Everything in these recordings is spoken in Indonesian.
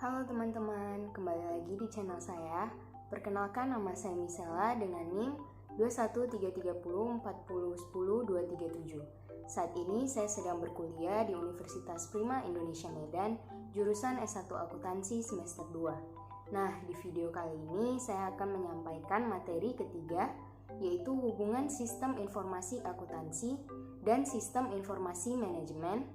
Halo teman-teman, kembali lagi di channel saya. Perkenalkan, nama saya Misela dengan NIM 2133040100237. Saat ini saya sedang berkuliah di Universitas Prima Indonesia Medan, jurusan S1 Akuntansi semester 2. Nah, di video kali ini saya akan menyampaikan materi ketiga, yaitu hubungan sistem informasi akuntansi dan sistem informasi manajemen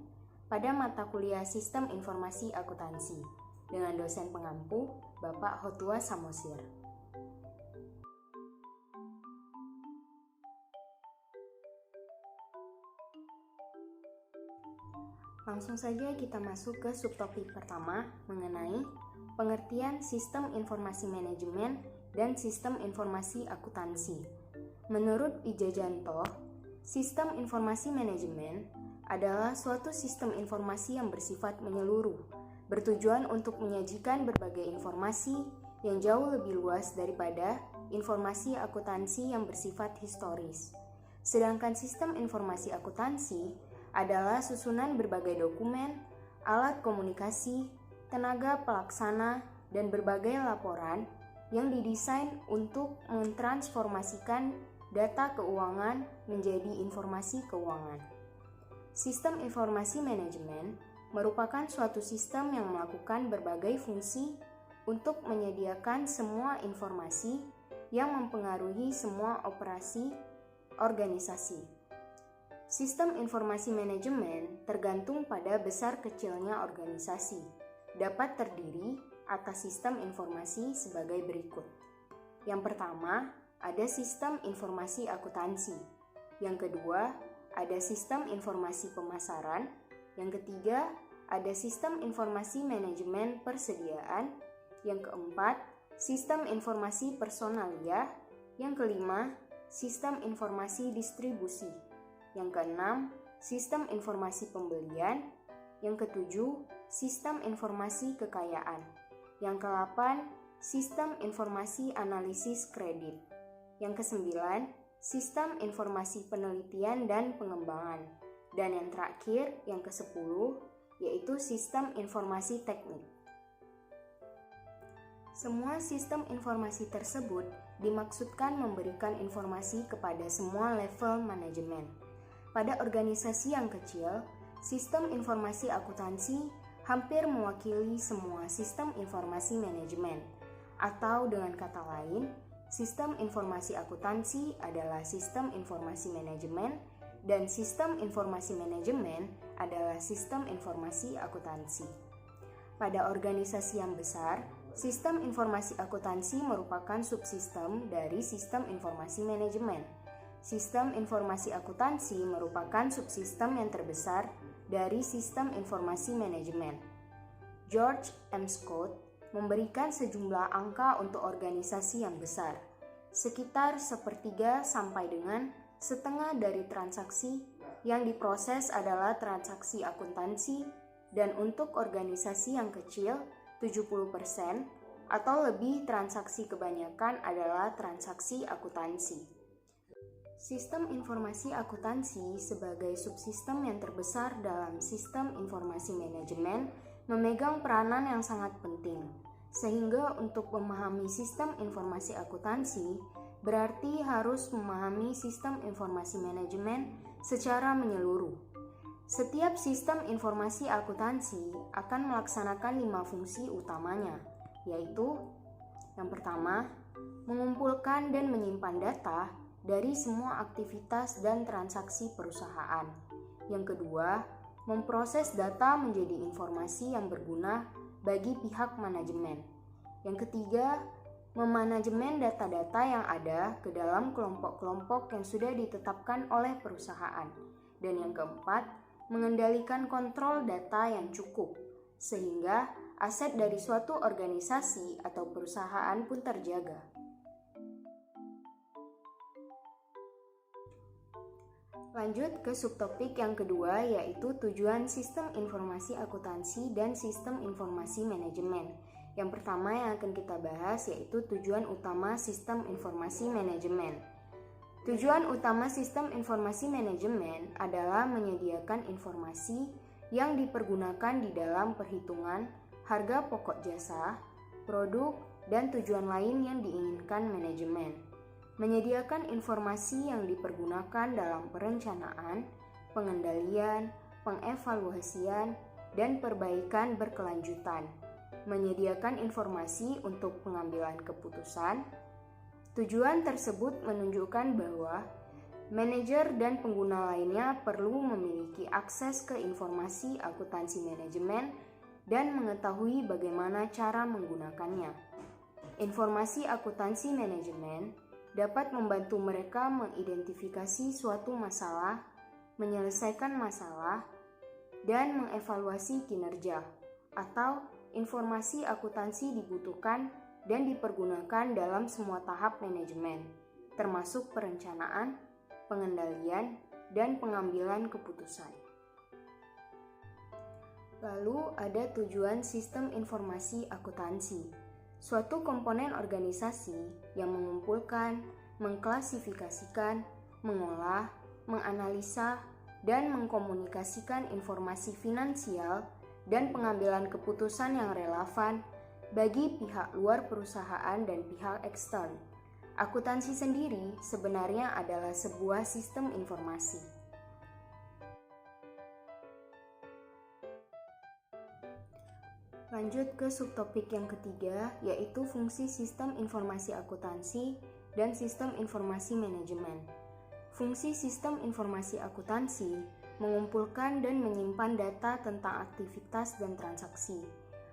pada mata kuliah Sistem Informasi Akuntansi dengan dosen pengampu Bapak Hotua Samosir. Langsung saja kita masuk ke subtopik pertama mengenai pengertian sistem informasi manajemen dan sistem informasi akuntansi. Menurut Wijajanto, sistem informasi manajemen adalah suatu sistem informasi yang bersifat menyeluruh, bertujuan untuk menyajikan berbagai informasi yang jauh lebih luas daripada informasi akuntansi yang bersifat historis. Sedangkan sistem informasi akuntansi adalah susunan berbagai dokumen, alat komunikasi, tenaga pelaksana, dan berbagai laporan yang didesain untuk mentransformasikan data keuangan menjadi informasi keuangan. Sistem informasi manajemen merupakan suatu sistem yang melakukan berbagai fungsi untuk menyediakan semua informasi yang mempengaruhi semua operasi organisasi. Sistem informasi manajemen tergantung pada besar kecilnya organisasi, dapat terdiri atas sistem informasi sebagai berikut. Yang pertama, ada sistem informasi akuntansi. Yang kedua, ada sistem informasi pemasaran. Yang ketiga, ada sistem informasi manajemen persediaan. Yang keempat, sistem informasi personalia. Yang kelima, sistem informasi distribusi. Yang keenam, sistem informasi pembelian. Yang ketujuh, sistem informasi kekayaan. Yang kedelapan, sistem informasi analisis kredit. Yang kesembilan, sistem informasi penelitian dan pengembangan. Dan yang terakhir, yang ke-10, yaitu sistem informasi teknik. Semua sistem informasi tersebut dimaksudkan memberikan informasi kepada semua level manajemen. Pada organisasi yang kecil, sistem informasi akuntansi hampir mewakili semua sistem informasi manajemen. Atau dengan kata lain, sistem informasi akuntansi adalah sistem informasi manajemen dan sistem informasi manajemen adalah sistem informasi akuntansi. Pada organisasi yang besar, sistem informasi akuntansi merupakan subsistem dari sistem informasi manajemen. Sistem informasi akuntansi merupakan subsistem yang terbesar dari sistem informasi manajemen. George M. Scott memberikan sejumlah angka untuk organisasi yang besar, sekitar sepertiga sampai dengan setengah dari transaksi yang diproses adalah transaksi akuntansi, dan untuk organisasi yang kecil 70% atau lebih transaksi kebanyakan adalah transaksi akuntansi. Sistem informasi akuntansi sebagai subsistem yang terbesar dalam sistem informasi manajemen memegang peranan yang sangat penting, sehingga untuk memahami sistem informasi akuntansi berarti harus memahami sistem informasi manajemen secara menyeluruh. Setiap sistem informasi akuntansi akan melaksanakan 5 fungsi utamanya, yaitu yang pertama, mengumpulkan dan menyimpan data dari semua aktivitas dan transaksi perusahaan. Yang kedua, memproses data menjadi informasi yang berguna bagi pihak manajemen. Yang ketiga, memanajemen data-data yang ada ke dalam kelompok-kelompok yang sudah ditetapkan oleh perusahaan. Dan yang keempat, mengendalikan kontrol data yang cukup, sehingga aset dari suatu organisasi atau perusahaan pun terjaga. Lanjut ke subtopik yang kedua, yaitu tujuan sistem informasi akuntansi dan sistem informasi manajemen. Yang pertama yang akan kita bahas yaitu tujuan utama sistem informasi manajemen. Tujuan utama sistem informasi manajemen adalah menyediakan informasi yang dipergunakan di dalam perhitungan harga pokok jasa, produk, dan tujuan lain yang diinginkan manajemen. Menyediakan informasi yang dipergunakan dalam perencanaan, pengendalian, pengevaluasian, dan perbaikan berkelanjutan. Menyediakan informasi untuk pengambilan keputusan. Tujuan tersebut menunjukkan bahwa manajer dan pengguna lainnya perlu memiliki akses ke informasi akuntansi manajemen dan mengetahui bagaimana cara menggunakannya. Informasi akuntansi manajemen dapat membantu mereka mengidentifikasi suatu masalah, menyelesaikan masalah, dan mengevaluasi kinerja, atau informasi akuntansi dibutuhkan dan dipergunakan dalam semua tahap manajemen, termasuk perencanaan, pengendalian, dan pengambilan keputusan. Lalu ada tujuan sistem informasi akuntansi, suatu komponen organisasi yang mengumpulkan, mengklasifikasikan, mengolah, menganalisa, dan mengkomunikasikan informasi finansial dan pengambilan keputusan yang relevan bagi pihak luar perusahaan dan pihak ekstern. Akuntansi sendiri sebenarnya adalah sebuah sistem informasi. Lanjut ke subtopik yang ketiga, yaitu fungsi sistem informasi akuntansi dan sistem informasi manajemen. Fungsi sistem informasi akuntansi mengumpulkan dan menyimpan data tentang aktivitas dan transaksi,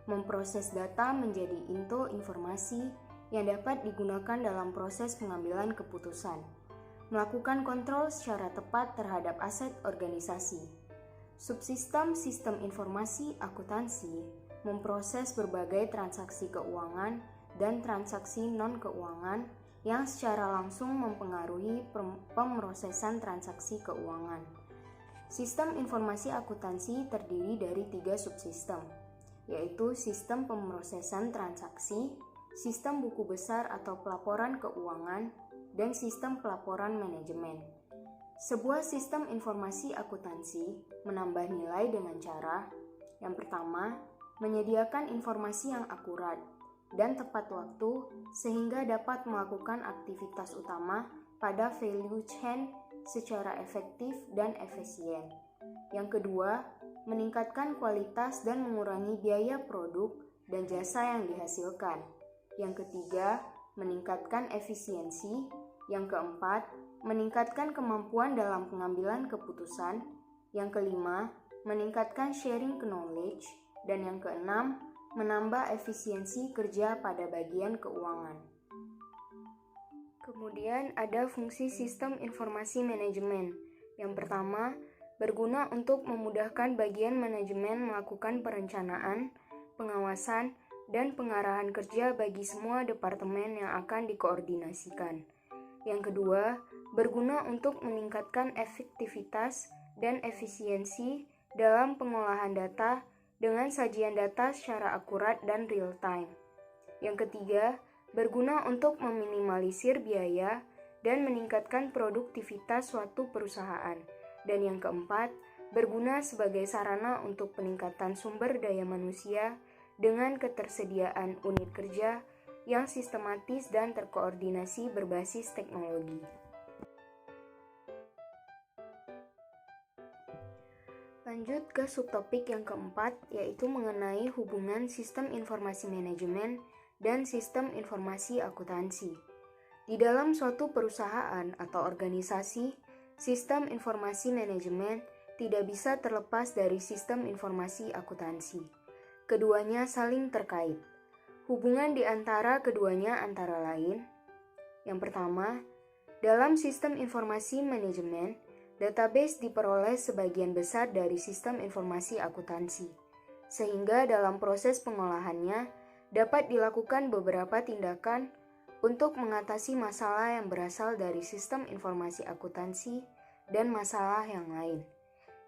memproses data menjadi info informasi yang dapat digunakan dalam proses pengambilan keputusan, melakukan kontrol secara tepat terhadap aset organisasi. Subsistem sistem informasi akuntansi memproses berbagai transaksi keuangan dan transaksi non-keuangan yang secara langsung mempengaruhi pemrosesan transaksi keuangan. Sistem informasi akuntansi terdiri dari 3 subsistem, yaitu sistem pemrosesan transaksi, sistem buku besar atau pelaporan keuangan, dan sistem pelaporan manajemen. Sebuah sistem informasi akuntansi menambah nilai dengan cara yang pertama, menyediakan informasi yang akurat dan tepat waktu sehingga dapat melakukan aktivitas utama pada value chain secara efektif dan efisien. Yang kedua, meningkatkan kualitas dan mengurangi biaya produk dan jasa yang dihasilkan. Yang ketiga, meningkatkan efisiensi. Yang keempat, meningkatkan kemampuan dalam pengambilan keputusan. Yang kelima, meningkatkan sharing knowledge. Dan yang keenam, menambah efisiensi kerja pada bagian keuangan. Kemudian ada fungsi sistem informasi manajemen. Yang pertama, berguna untuk memudahkan bagian manajemen melakukan perencanaan, pengawasan, dan pengarahan kerja bagi semua departemen yang akan dikoordinasikan. Yang kedua, berguna untuk meningkatkan efektivitas dan efisiensi dalam pengolahan data dengan sajian data secara akurat dan real time. Yang ketiga, berguna untuk meminimalisir biaya dan meningkatkan produktivitas suatu perusahaan. Dan yang keempat, berguna sebagai sarana untuk peningkatan sumber daya manusia dengan ketersediaan unit kerja yang sistematis dan terkoordinasi berbasis teknologi. Lanjut ke subtopik yang keempat, yaitu mengenai hubungan sistem informasi manajemen dan sistem informasi akuntansi. Di dalam suatu perusahaan atau organisasi, sistem informasi manajemen tidak bisa terlepas dari sistem informasi akuntansi. Keduanya saling terkait. Hubungan di antara keduanya antara lain, yang pertama, dalam sistem informasi manajemen, database diperoleh sebagian besar dari sistem informasi akuntansi, sehingga dalam proses pengolahannya dapat dilakukan beberapa tindakan untuk mengatasi masalah yang berasal dari sistem informasi akuntansi dan masalah yang lain.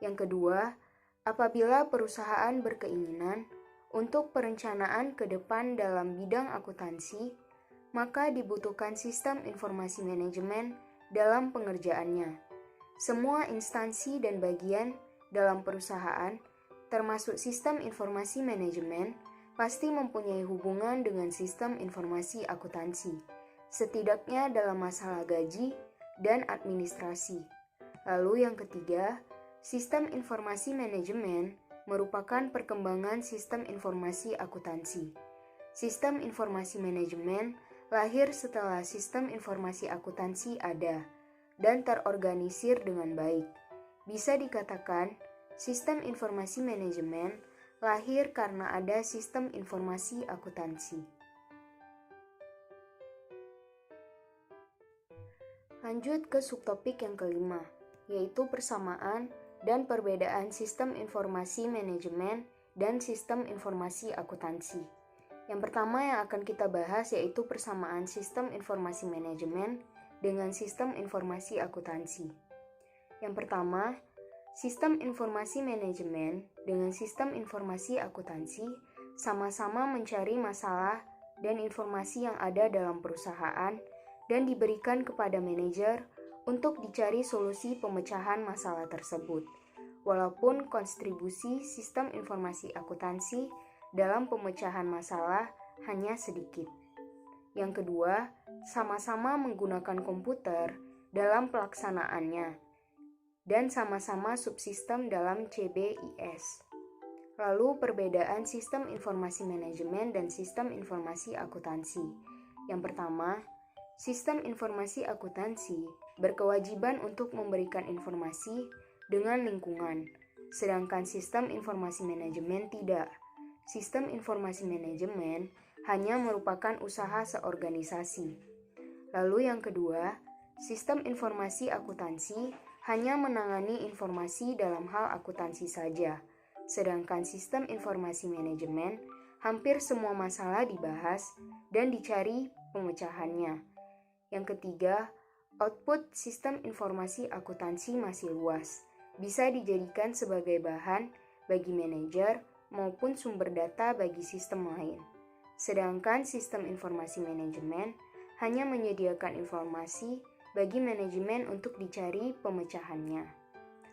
Yang kedua, apabila perusahaan berkeinginan untuk perencanaan ke depan dalam bidang akuntansi, maka dibutuhkan sistem informasi manajemen dalam pengerjaannya. Semua instansi dan bagian dalam perusahaan, termasuk sistem informasi manajemen, pasti mempunyai hubungan dengan sistem informasi akuntansi, setidaknya dalam masalah gaji dan administrasi. Lalu yang ketiga, sistem informasi manajemen merupakan perkembangan sistem informasi akuntansi. Sistem informasi manajemen lahir setelah sistem informasi akuntansi ada dan terorganisir dengan baik. Bisa dikatakan, sistem informasi manajemen lahir karena ada sistem informasi akuntansi. Lanjut ke subtopik yang kelima, yaitu persamaan dan perbedaan sistem informasi manajemen dan sistem informasi akuntansi. Yang pertama yang akan kita bahas yaitu persamaan sistem informasi manajemen dengan sistem informasi akuntansi. Yang pertama, sistem informasi manajemen dengan sistem informasi akuntansi sama-sama mencari masalah dan informasi yang ada dalam perusahaan dan diberikan kepada manajer untuk dicari solusi pemecahan masalah tersebut. Walaupun kontribusi sistem informasi akuntansi dalam pemecahan masalah hanya sedikit. Yang kedua, sama-sama menggunakan komputer dalam pelaksanaannya dan sama-sama subsistem dalam CBIS. Lalu perbedaan sistem informasi manajemen dan sistem informasi akuntansi. Yang pertama, sistem informasi akuntansi berkewajiban untuk memberikan informasi dengan lingkungan, sedangkan sistem informasi manajemen tidak. Sistem informasi manajemen hanya merupakan usaha seorganisasi. Lalu yang kedua, sistem informasi akuntansi hanya menangani informasi dalam hal akuntansi saja, sedangkan sistem informasi manajemen hampir semua masalah dibahas dan dicari pemecahannya. Yang ketiga, output sistem informasi akuntansi masih luas, bisa dijadikan sebagai bahan bagi manajer maupun sumber data bagi sistem lain. Sedangkan sistem informasi manajemen hanya menyediakan informasi bagi manajemen untuk dicari pemecahannya.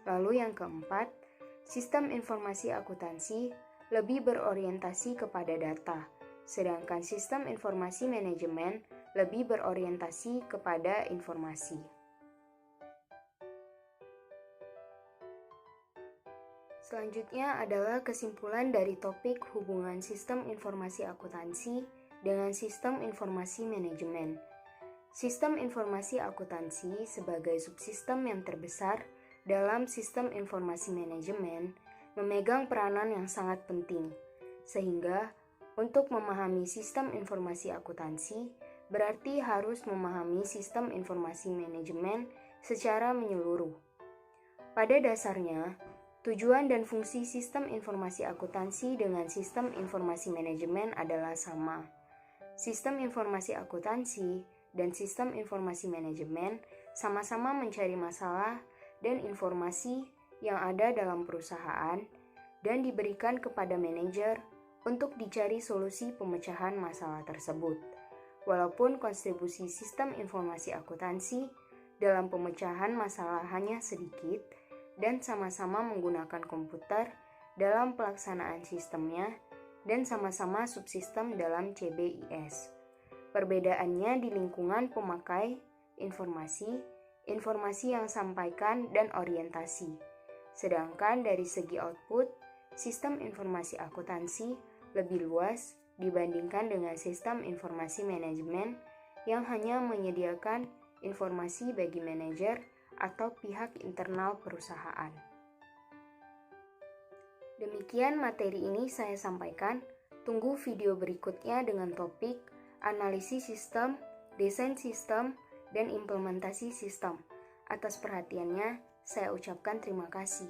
Lalu yang keempat, sistem informasi akuntansi lebih berorientasi kepada data, sedangkan sistem informasi manajemen lebih berorientasi kepada informasi. Selanjutnya adalah kesimpulan dari topik hubungan sistem informasi akuntansi dengan sistem informasi manajemen. Sistem informasi akuntansi sebagai subsistem yang terbesar dalam sistem informasi manajemen memegang peranan yang sangat penting, sehingga untuk memahami sistem informasi akuntansi berarti harus memahami sistem informasi manajemen secara menyeluruh. Pada dasarnya, tujuan dan fungsi sistem informasi akuntansi dengan sistem informasi manajemen adalah sama. Sistem informasi akuntansi dan sistem informasi manajemen sama-sama mencari masalah dan informasi yang ada dalam perusahaan dan diberikan kepada manajer untuk dicari solusi pemecahan masalah tersebut. Walaupun kontribusi sistem informasi akuntansi dalam pemecahan masalah hanya sedikit dan sama-sama menggunakan komputer dalam pelaksanaan sistemnya dan sama-sama subsistem dalam CBIS. Perbedaannya di lingkungan pemakai informasi yang sampaikan dan orientasi. Sedangkan dari segi output, sistem informasi akuntansi lebih luas dibandingkan dengan sistem informasi manajemen yang hanya menyediakan informasi bagi manajer atau pihak internal perusahaan. Demikian materi ini saya sampaikan. Tunggu video berikutnya dengan topik analisis sistem, desain sistem, dan implementasi sistem. Atas perhatiannya, saya ucapkan terima kasih.